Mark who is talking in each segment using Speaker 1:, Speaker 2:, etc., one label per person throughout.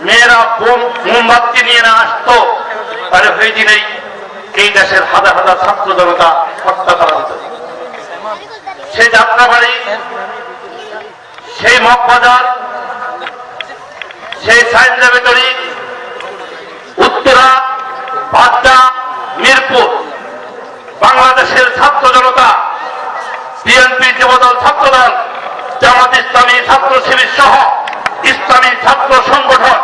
Speaker 1: মেয়েরা মোমবাতি নিয়ে না আসতো, তাহলে ওই দিনেই এই দেশের হাজার হাজার ছাত্র জনতা হত্যা করা হতো। সেই যাত্রাবাড়ি, সেই মগবাজার, সেই সায়েন্স ল্যাবরেটরি, উত্তরা, বাড্ডা, মিরপুর, বাংলাদেশের ছাত্র জনতা, বিএনপি, যুবদল, ছাত্রদল, জামাত ইসলামী, ছাত্র শিবির সহ ইসলামী ছাত্র সংগঠন,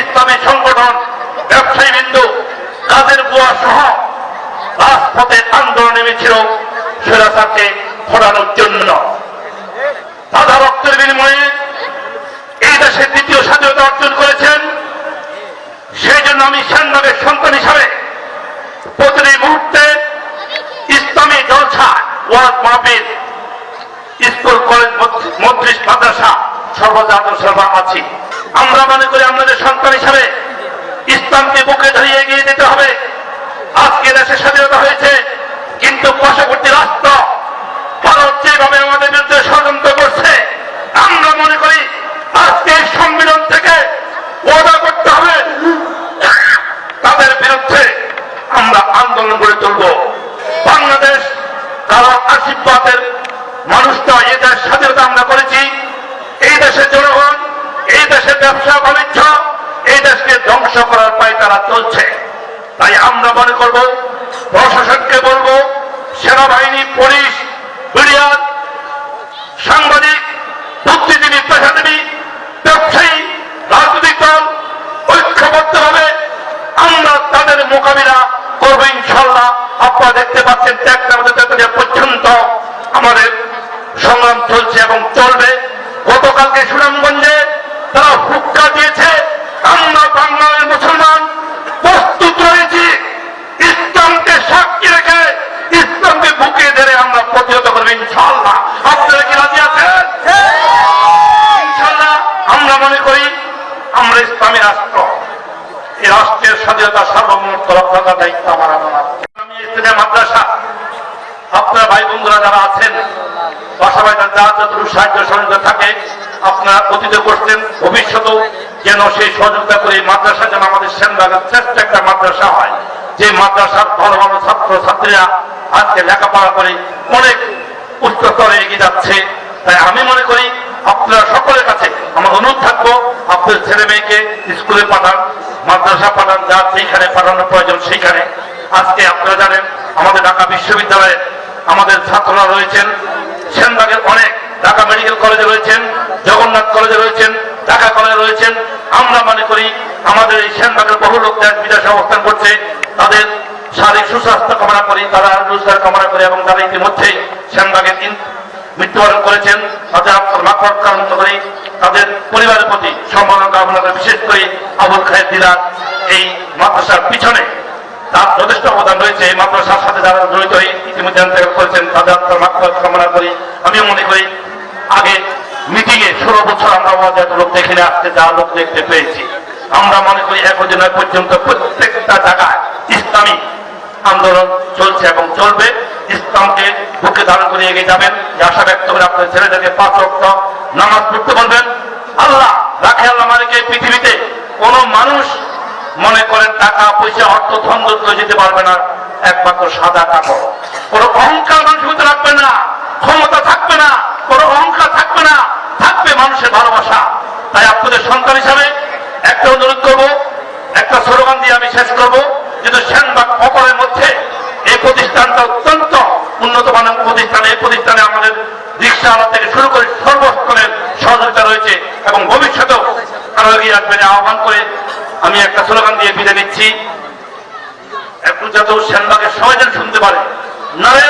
Speaker 1: ইসলামী সংগঠন, ব্যবসায়ী বিন্দু, কাজের বুয়া সহ রাজপথে আন্দোলন নেমেছিল স্বৈরাচারকে ফোড়ানোর জন্য। তাজা রক্তের বিনিময়ে এই দেশের দ্বিতীয় স্বাধীনতা অর্জন করেছেন। সেই জন্য আমি সেনবাগের সন্তান হিসাবে প্রতিটি মুহূর্তে ইসলামী জলসা, ওয়াজ মাহফিল, স্কুল, কলেজ, মদ্রিস, মাদ্রাসা সর্বদা আছি। আমরা মনে করি আমাদের সন্তান হিসাবে ইসলামকে বুকে ধরিয়ে এগিয়ে যেতে হবে। আজকে দেশের স্বাধীনতা হয়েছে, কিন্তু পার্শ্ববর্তী রাষ্ট্র ভারত যেভাবে আমাদের বিরুদ্ধে ষড়যন্ত্র করছে, আমরা মনে করি আজকে সম্মেলন থেকে ওয়াদা করতে হবে তাদের বিরুদ্ধে আমরা আন্দোলন গড়ে তুলব। বাংলাদেশ কারো আশীর্বাদের মানুষটা, এই দেশ স্বাধীনতা আমরা করেছি। এই দেশের জনগণ, এই দেশের ব্যবসা বাণিজ্য, এই দেশকে ধ্বংস করার পায় তারা চলছে। তাই আমরা মনে করব, প্রশাসনকে বলবো, সেনাবাহিনী, পুলিশ, মিডিয়া, সাংবাদিক, বুদ্ধিজীবী, পেশাজীবী, ব্যবসায়ী, রাজনৈতিক দল ঐক্যবদ্ধভাবে আমরা তাদের মোকাবিলা করবো ইনশাল্লাহ। আপনারা দেখতে পাচ্ছেন পর্যন্ত আমাদের সংগ্রাম চলছে এবং চলবে। গতকালকে সুনামগঞ্জে তারা হুক্কা দিয়েছে, আমরা বাংলার মুসলমান প্রস্তুত রয়েছি ইসলামকে সাক্ষী রেখে, ইসলামকে বুকে ধরে আমরা প্রতিহত করবো ইনশাল্লাহ। আপনারা কি রাজি আছেন? ইনশাল্লাহ। আমরা মনে করি আমরা ইসলামী রাষ্ট্র, এই রাষ্ট্রের স্বাধীনতা সার্বভৌমত্ব রক্ষা করার দায়িত্ব আমার। আমি ইসলামিয়া মাদ্রাসা, আপনারা ভাই বন্ধুরা যারা আছেন, পাশাপাশি যা যতটুকু সাহায্য সহযোগিতা থাকে আপনারা অতীত করছেন, ভবিষ্যতেও যেন সেই সহযোগিতা করে এই মাদ্রাসা যেন আমাদের সেনবাগের শ্রেষ্ঠ একটা মাদ্রাসা হয়, যে মাদ্রাসার ভালো ভালো ছাত্র ছাত্রীরা আজকে লেখাপড়া করে অনেক উচ্চ স্তরে এগিয়ে যাচ্ছে। তাই আমি মনে করি আপনারা সকলের কাছে আমার অনুরোধ থাকবো, আপনার ছেলে মেয়েকে স্কুলে পাঠান, মাদ্রাসা পাঠান, যা যেখানে পাঠানোর প্রয়োজন সেইখানে। আজকে আপনারা জানেন আমাদের ঢাকা বিশ্ববিদ্যালয়ে আমাদের ছাত্ররা রয়েছেন, সেনবাগের অনেক, ঢাকা মেডিকেল কলেজে রয়েছেন, জগন্নাথ কলেজে রয়েছেন, ঢাকা কলেজে রয়েছেন। আমরা মনে করি আমাদের এই সেনবাগের বহু লোক দেশ বিদেশে অবস্থান করছে, তাদের শারীরিক সুস্বাস্থ্য কামনা করি, তারা রোজগার কামনা করে এবং তারা ইতিমধ্যেই সেনবাগের মৃত্যুবরণ করেছেন, তাদের আত্মার মাফরত কামনা করি, তাদের পরিবারের প্রতি সম্মান কামনা করে। বিশেষ করে আবুল খায়ের দিলার এই মাদ্রাসার পিছনে তার যথেষ্ট অবদান রয়েছে। এই মাদ্রাসার সাথে যারা জড়িত ইতিমধ্যে অন্তর্গত করেছেন, তাদের আত্মার মাফরত কামনা করি। আমিও মনে করি আগে মিটিংয়ে 16 বছর আমরা যত লোক দেখে আসতে যা লোক দেখতে পেয়েছি, আমরা মনে করি এখন পর্যন্ত প্রত্যেকটা জায়গায় ইসলামী আন্দোলন চলছে এবং চলবে। ইসলামকে বুকে ধারণ করে এগিয়ে যাবেন, যে আশা ব্যক্ত করে আপনার ছেলেদেরকে 5 ওয়াক্ত নামাজ পড়তে বলবেন। আল্লাহ রাখে, আল্লাহ মালিক এই পৃথিবীতে কোন মানুষ মনে করেন টাকা পয়সা অর্থ ধন যেতে পারবে না, একমাত্র সাদা কাপড়। কোন অহংকার মানুষ হতে রাখবে না, ক্ষমতা থাকবে না, কোন অহংকার থাকবে না, থাকবে মানুষের ভালোবাসা। তাই আপনাদের সন্তান হিসাবে একটা অনুরোধ করবো, একটা স্লোগান দিয়ে আমি শেষ করবো। যেহেতু সেনবাগ অপরের মধ্যে এই প্রতিষ্ঠানটা অত্যন্ত উন্নত মানের প্রতিষ্ঠান, এই প্রতিষ্ঠানে আমাদের রিক্সা আলা থেকে শুরু করে সর্বস্তরের সহযোগিতা রয়েছে এবং ভবিষ্যতেও আরো এগিয়ে আসবেন আহ্বান করে আমি একটা স্লোগান দিয়ে বিদায় নিচ্ছি। একটু যাতে সেনবাগের সবাই যেন শুনতে পারে, নারে